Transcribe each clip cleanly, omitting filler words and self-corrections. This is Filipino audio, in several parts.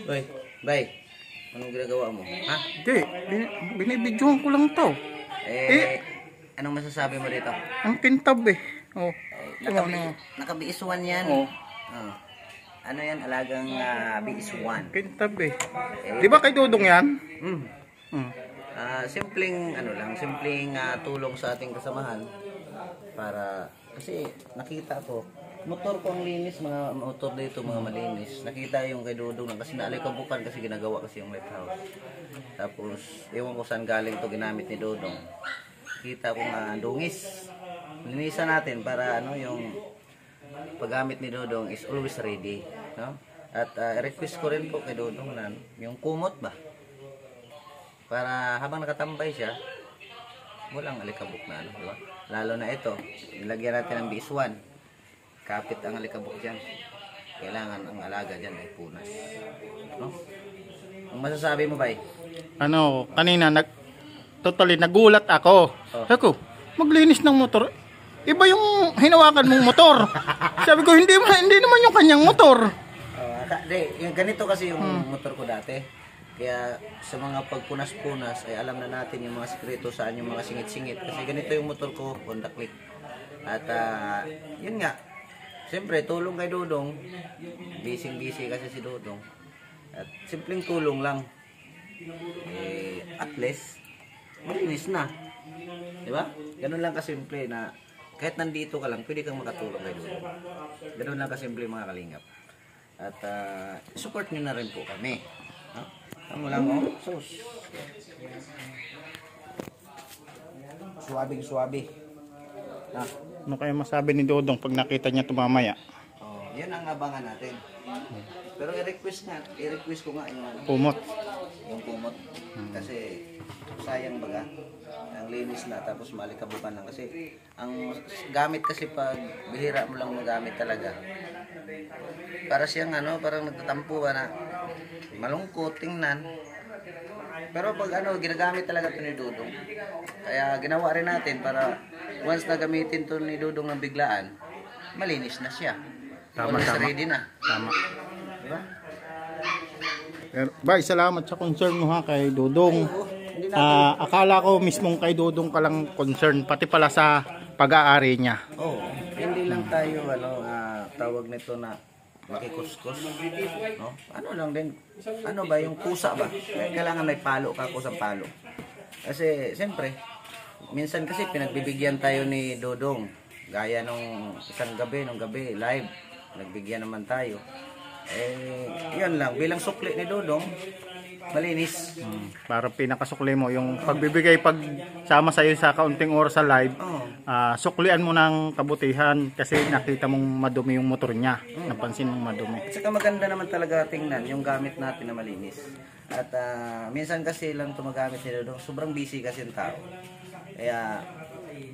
Uy, bay, anong ginagawa mo? Ha? Hindi, binibidyohan ko lang to. Anong masasabi mo dito? Ang kintab eh. Oh. Naka-BS1 yan. Oh. Oh. Ano yan? Alagang BS1. Kintab eh. Di ba kay Dudong yan? Simpleng tulong sa ating kasamahan para kasi nakita ko motor ko ang linis, mga motor dito mga malinis. Nakita yung kay Dudong lang kasi naalikabukan kasi ginagawa kasi yung lighthouse. Tapos ewan ko saan galing to ginamit ni Dudong. Kita ko nga dungis. Linisan natin para yung paggamit ni Dudong is always ready, no? At request ko rin po kay Dudong na yung kumot ba? Para habang nakatambay siya, walang alikabok na di ba? Lalo na ito, ilagyan natin ng BS1. Kapit ang alikabok diyan. Kailangan ang alaga diyan ay punas. No? Ang masasabi mo ba? Kanina nagulat ako. Sabi ko, maglinis ng motor. Iba yung hinawakan mong motor. Sabi ko, hindi naman yung kanyang motor. Yung ganito kasi yung motor ko dati. Kaya sa mga pagpunas-punas ay alam na natin yung mga sikreto saan yung mga singit-singit. Kasi ganito yung motor ko, Honda Click. At yun nga, siyempre tulong kay Dudong. Busy kasi si Dudong. At simpleng tulong lang. At least, malinis na. Diba? Ganun lang kasimple na kahit nandito ka lang, pwede kang makatulong kay Dudong. Ganun lang kasimple mga kalingap. At support nyo na rin po kami. Tama lang sus. Suwabing-suwabi. Ano kaya masabi ni Dudong pag nakita niya tumamaya? Yan ang abangan natin. Pero i-request ko nga yung Kumot. Yung kumot. Kasi sayang baga. Ang linis na tapos malikabukan lang kasi ang gamit kasi pag bihira mo lang magamit talaga. Para siyang parang nagtatampo ka na malungkot tingnan. Pero pag ginagamit talaga ito ni Dudong. Kaya ginawa rin natin para once na gamitin ito ni Dudong ng biglaan, malinis na siya. Tama. Ready na. Tama. Diba? Pero, bye, salamat sa concern mo ha kay Dudong. Akala ko mismong kay Dudong ka lang concern, pati pala sa pag-aari niya. Hindi lang tayo tawag nito na makikuskus, no? Ano lang din, ba yung kusa ba? Kailangan may palo ka, kusang palo. Kasi siyempre, minsan kasi pinagbibigyan tayo ni Dudong. Gaya nung nung gabi live, nagbigyan naman tayo. Yan lang, bilang sukli ni Dudong, malinis. Para pinakasukli mo yung pagbibigay pag sama sa iyo sa kaunting oras sa live. Suklian mo ng kabutihan kasi nakita mong madumi yung motor niya. Napansin mong madumi. At saka maganda naman talaga tingnan yung gamit natin na malinis. At minsan kasi lang tumagamit ni Dudong, sobrang busy kasi yung tao. Kaya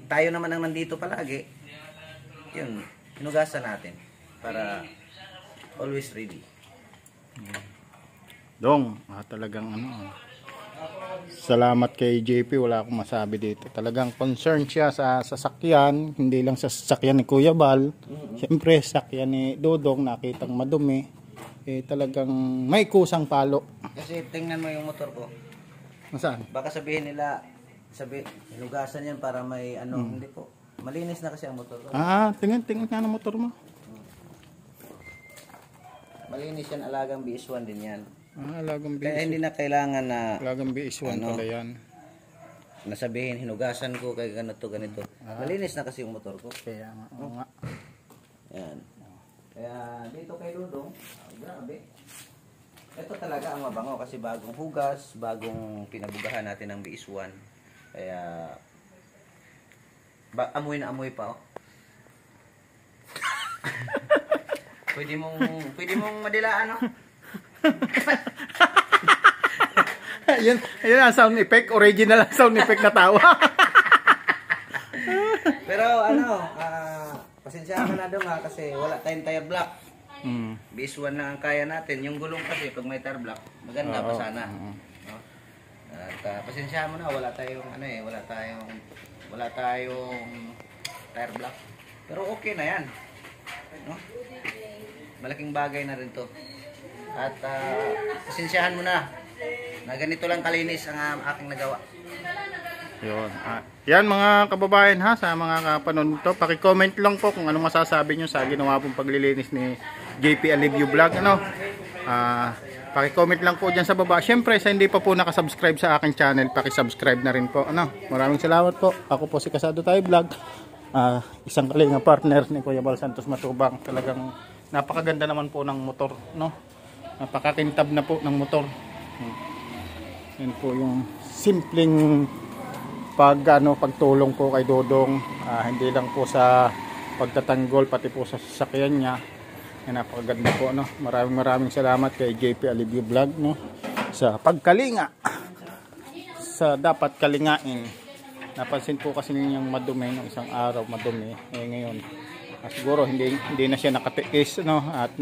tayo naman ang nandito palagi. Yun, hinugasan natin para always ready. Dong, talagang salamat kay JP, wala akong masabi dito. Talagang concerned siya sa sasakyan, hindi lang sa sasakyan ni Kuya Bal. Siyempre, sasakyan ni Dudong, nakitang madumi. Talagang may kusang palo. Kasi tingnan mo yung motor ko. Nasaan? Baka sabihin nila, hinugasan yan para may hindi po. Malinis na kasi ang motor ko. Tingnan nga ng motor mo. Malinis yan, alagang BS1 din yan. Alagang BS1. Kaya hindi na kailangan na alagang BS1 pala yan. Nasabihin, hinugasan ko kay ganito. Malinis na kasi yung motor ko. Kaya nga. Yan. Kaya dito kay Dudong, grabe. Ito talaga ang mabango kasi bagong hugas, bagong pinabugahan natin ng BS1. Kaya amoy na amoy pa Pwede mong madilaan Yan ang sound effect, original sound effect na tawa. Pero pasensya ka na Dong kasi wala tayong tire block. BS1 lang ang kaya natin. Yung gulong kasi pag may tire block, maganda pa sana. No? At pasensya mo na, wala tayong tire block. Pero okay na yan. No? Malaking bagay na rin to. At pasensyahan mo na ganito lang kalinis ang aking nagawa. Yun. Yan mga kababayan ha, sa mga kapanood to, paki-comment lang po kung anong masasabi nyo sa ginawa pong paglilinis ni JP Alivio Vlog. Ano? Paki-comment lang po dyan sa baba. Syempre, sa hindi pa po nakasubscribe sa aking channel, paki-subscribe na rin po. Ano? Maraming salamat po. Ako po si Kasado Tayo Vlog. Isang kalinga partner ni Kuya Bal Santos Matubang. Talagang napakaganda naman po ng motor, no? Napakakintab na po ng motor. Yan po yung simpleng pagtulong po kay Dodong, hindi lang po sa pagtatanggol, pati po sa sasakyan niya. Napakaganda po, no? Maraming salamat kay JP Alivio Vlog, no? Sa pagkalinga sa dapat kalingain. Napansin po kasi niyang madumi ng isang araw, madumi. Ngayon siguro hindi na siya nakatiis, no? At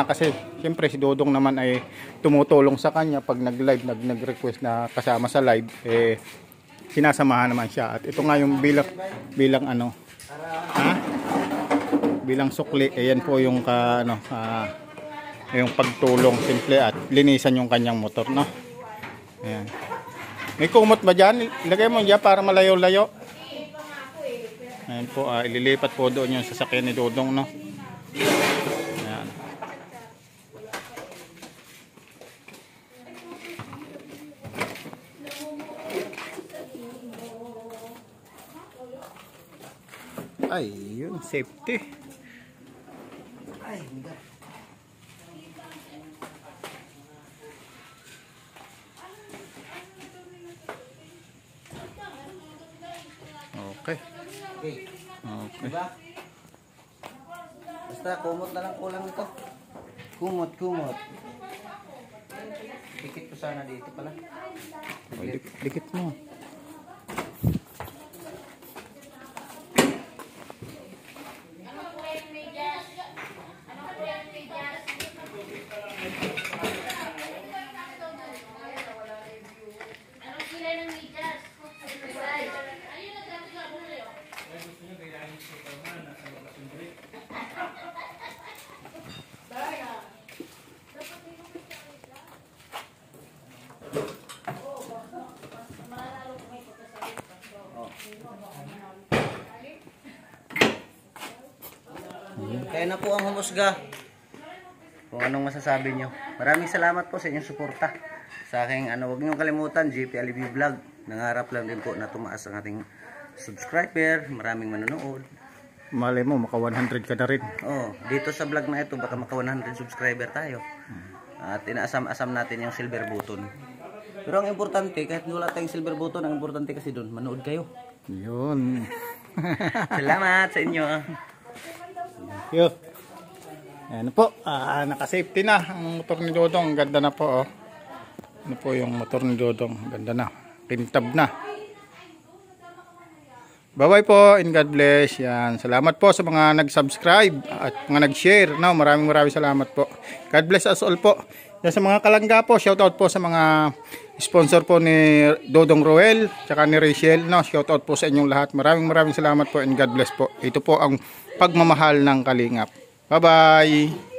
kasi siyempre si Dodong naman ay tumutulong sa kanya pag nag-live, nag-request na kasama sa live, sinasamahan naman siya. At ito nga yung bilang sukli, ayan po yung yung pagtulong simple at linisan yung kanyang motor, no? Ayan. May kumot ba dyan? Ilagay mo dyan para malayo-layo. Ayan po, ililipat po doon yung sasakyan ni Dodong, no? Ayan. Ay, yun, safety. Ay, hindi. Okay. Okay. Diba? Basta kumot na lang kulang ito. Kumot. Dikit ko sana dito pala. Dikit mo. Kaya na po ang humusga kung anong masasabi nyo. Maraming salamat po sa inyong suporta sa aking huwag nyo kalimutan, JP Alivio Vlog. Nangarap lang din po na tumaas ang ating subscriber, maraming manonood. Malay mo maka 100 ka na rin. Dito sa vlog na ito baka maka 100 subscriber tayo. At inaasam-asam natin yung silver button. Pero ang importante, kahit wala tayong silver button, ang importante kasi doon, manood kayo. Yun. Salamat sa inyo. Yo. Ayan po, naka-safety na ang motor ni Dodong. Ganda na po, oh. Ano po yung motor ni Dodong? Ganda na. Pintab na. Bye-bye po and God bless. Yan. Salamat po sa mga nag-subscribe at mga nag-share. No, maraming salamat po. God bless us all po. Yan sa mga kalangga po, shoutout po sa mga sponsor po ni Dodong Roel, tsaka ni Rachel. No, shoutout po sa inyong lahat. Maraming salamat po and God bless po. Ito po ang pagmamahal ng Kalingap. Bye-bye!